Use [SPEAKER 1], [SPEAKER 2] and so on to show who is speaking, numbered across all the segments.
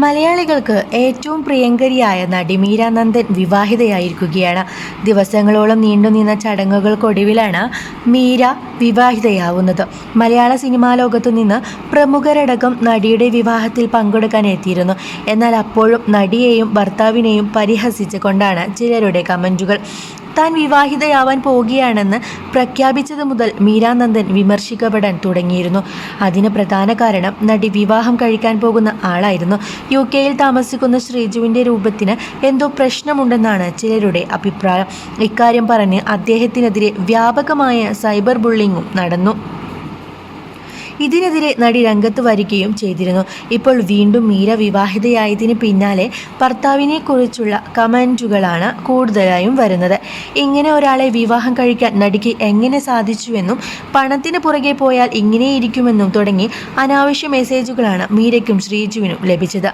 [SPEAKER 1] മലയാളികൾക്ക് ഏറ്റവും പ്രിയങ്കരിയായ നടി മീര നന്ദൻ വിവാഹിതയായിരിക്കുകയാണ്. ദിവസങ്ങളോളം നീണ്ടുനിന്ന ചടങ്ങുകൾക്കൊടുവിലാണ് മീര വിവാഹിതയാവുന്നത്. മലയാള സിനിമാ ലോകത്തു നിന്ന് പ്രമുഖരടക്കം നടിയുടെ വിവാഹത്തിൽ പങ്കെടുക്കാൻ എത്തിയിരുന്നു. എന്നാൽ അപ്പോഴും നടിയെയും ഭർത്താവിനെയും പരിഹസിച്ചു കൊണ്ടാണ് ചിലരുടെ കമന്റുകൾ. താൻ വിവാഹിതയാവാൻ പോവുകയാണെന്ന് പ്രഖ്യാപിച്ചത് മുതൽ മീര നന്ദൻ വിമർശിക്കപ്പെടാൻ തുടങ്ങിയിരുന്നു. അതിന് പ്രധാന കാരണം നടി വിവാഹം കഴിക്കാൻ പോകുന്ന ആളായിരുന്നു. UK-യിൽ താമസിക്കുന്ന ശ്രീജുവിൻ്റെ രൂപത്തിന് എന്തോ പ്രശ്നമുണ്ടെന്നാണ് ചിലരുടെ അഭിപ്രായം. ഇക്കാര്യം പറഞ്ഞ് അദ്ദേഹത്തിനെതിരെ വ്യാപകമായ സൈബർ ബുള്ളിങ്ങും നടന്നു. ഇതിനെതിരെ നടി രംഗത്ത് വരികയും ചെയ്തിരുന്നു. ഇപ്പോൾ വീണ്ടും മീര വിവാഹിതയായതിന് പിന്നാലെ ഭർത്താവിനെക്കുറിച്ചുള്ള കമൻറ്റുകളാണ് കൂടുതലായും വരുന്നത്. ഇങ്ങനെ ഒരാളെ വിവാഹം കഴിക്കാൻ നടിക്ക് എങ്ങനെ സാധിച്ചുവെന്നും പണത്തിന് പുറകെ പോയാൽ ഇങ്ങനെയിരിക്കുമെന്നും തുടങ്ങി അനാവശ്യ മെസ്സേജുകളാണ് മീരയ്ക്കും ശ്രീജുവിനും ലഭിച്ചത്.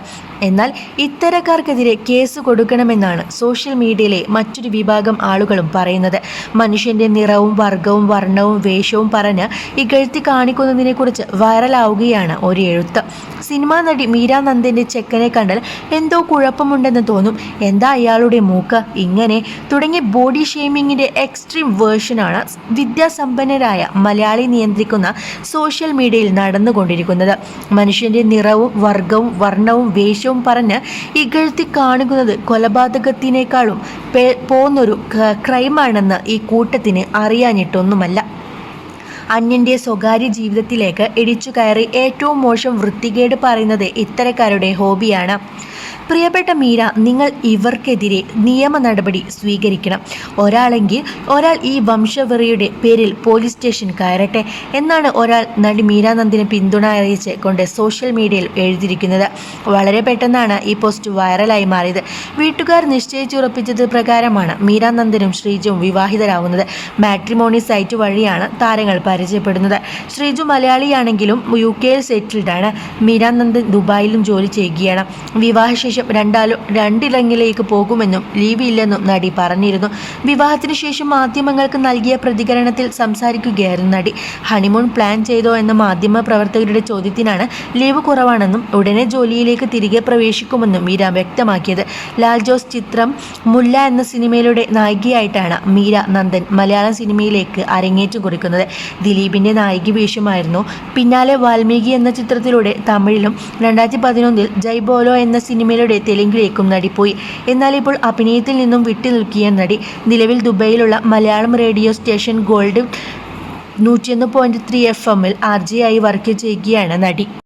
[SPEAKER 1] എന്നാൽ ഇത്തരക്കാർക്കെതിരെ കേസ് കൊടുക്കണമെന്നാണ് സോഷ്യൽ മീഡിയയിലെ മറ്റൊരു വിഭാഗം ആളുകളും പറയുന്നത്. മനുഷ്യൻ്റെ നിറവും വർഗവും വർണ്ണവും വേഷവും പറഞ്ഞ് ഇകഴ്ത്തി കാണിക്കുന്നതിനെക്കുറിച്ച് വൈറലാവുകയാണ് ഒരു എഴുത്ത്. സിനിമാ നടി മീര നന്ദൻ്റെ ചെക്കനെ കണ്ടാൽ എന്തോ കുഴപ്പമുണ്ടെന്ന് തോന്നും, എന്താ അയാളുടെ മൂക്ക് ഇങ്ങനെ തുടങ്ങിയ ബോഡി ഷെയ്മിങ്ങിൻ്റെ എക്സ്ട്രീം വേർഷനാണ് വിദ്യാസമ്പന്നരായ മലയാളി നിയന്ത്രിക്കുന്ന സോഷ്യൽ മീഡിയയിൽ നടന്നുകൊണ്ടിരിക്കുന്നത്. മനുഷ്യൻ്റെ നിറവും വർഗവും വർണ്ണവും വേഷവും പറഞ്ഞ് ഇകഴ്ത്തി കാണിക്കുന്നത് കൊലപാതകത്തിനേക്കാളും പോന്നൊരു ക്രൈമാണെന്ന് ഈ കൂട്ടത്തിന് അറിയാനിട്ടൊന്നുമല്ല. അന്യൻ്റെ സ്വകാര്യ ജീവിതത്തിലേക്ക് ഇടിച്ചു കയറി ഏറ്റവും മോശം വൃത്തികേട് പറയുന്നത് ഇത്തരക്കാരുടെ ഹോബിയാണ്. പ്രിയപ്പെട്ട മീര, നിങ്ങൾ ഇവർക്കെതിരെ നിയമ നടപടി സ്വീകരിക്കണം. ഒരാൾ ഈ വംശവെറിയുടെ പേരിൽ പോലീസ് സ്റ്റേഷൻ കയറട്ടെ എന്നാണ് ഒരാൾ നടി മീര നന്ദിന് പിന്തുണ അറിയിച്ച് കൊണ്ട് സോഷ്യൽ മീഡിയയിൽ എഴുതിയിരിക്കുന്നത്. വളരെ പെട്ടെന്നാണ് ഈ പോസ്റ്റ് വൈറലായി മാറിയത്. വീട്ടുകാർ നിശ്ചയിച്ചുറപ്പിച്ചത് പ്രകാരമാണ് മീര നന്ദനും ശ്രീജുവും വിവാഹിതരാകുന്നത്. മാട്രിമോണി സൈറ്റ് വഴിയാണ് താരങ്ങൾ പരിചയപ്പെടുന്നത്. ശ്രീജു മലയാളിയാണെങ്കിലും UK-യിൽ സെറ്റിൽഡാണ്. മീര നന്ദൻ ദുബായിലും ജോലി ചെയ്യുകയാണ്. വിവാഹശേഷം രണ്ടിടങ്ങളിലേക്ക് പോകുമെന്നും ലീവ് ഇല്ലെന്നും നടി പറഞ്ഞിരുന്നു. വിവാഹത്തിന് ശേഷം മാധ്യമങ്ങൾക്ക് നൽകിയ പ്രതികരണത്തിൽ സംസാരിക്കുകയായിരുന്നു നടി. ഹണിമൂൺ പ്ലാൻ ചെയ്തോ എന്ന മാധ്യമ പ്രവർത്തകരുടെ ചോദ്യത്തിനാണ് ലീവ് കുറവാണെന്നും ഉടനെ ജോലിയിലേക്ക് തിരികെ പ്രവേശിക്കുമെന്നും മീര വ്യക്തമാക്കിയത്. ലാൽ ജോസ് ചിത്രം മുല്ല എന്ന സിനിമയിലൂടെ നായികയായിട്ടാണ് മീര നന്ദൻ മലയാളം സിനിമയിലേക്ക് അരങ്ങേറ്റം കുറിക്കുന്നത്. ദിലീപിൻ്റെ നായിക വേഷമായിരുന്നു പിന്നാലെ വാൽമീകി എന്ന ചിത്രത്തിലൂടെ തമിഴിലും 2011 ജയ് ബോലോ എന്ന സിനിമയിലൂടെ തെലുങ്കിലേക്കും നടി പോയി. എന്നാൽ ഇപ്പോൾ അഭിനയത്തിൽ നിന്നും വിട്ടുനിൽക്കിയ നടി നിലവിൽ ദുബൈയിലുള്ള Malayalam radio station gold 101.3 FM RJ ആയി വർക്ക് ചെയ്യുകയാണ് നടി.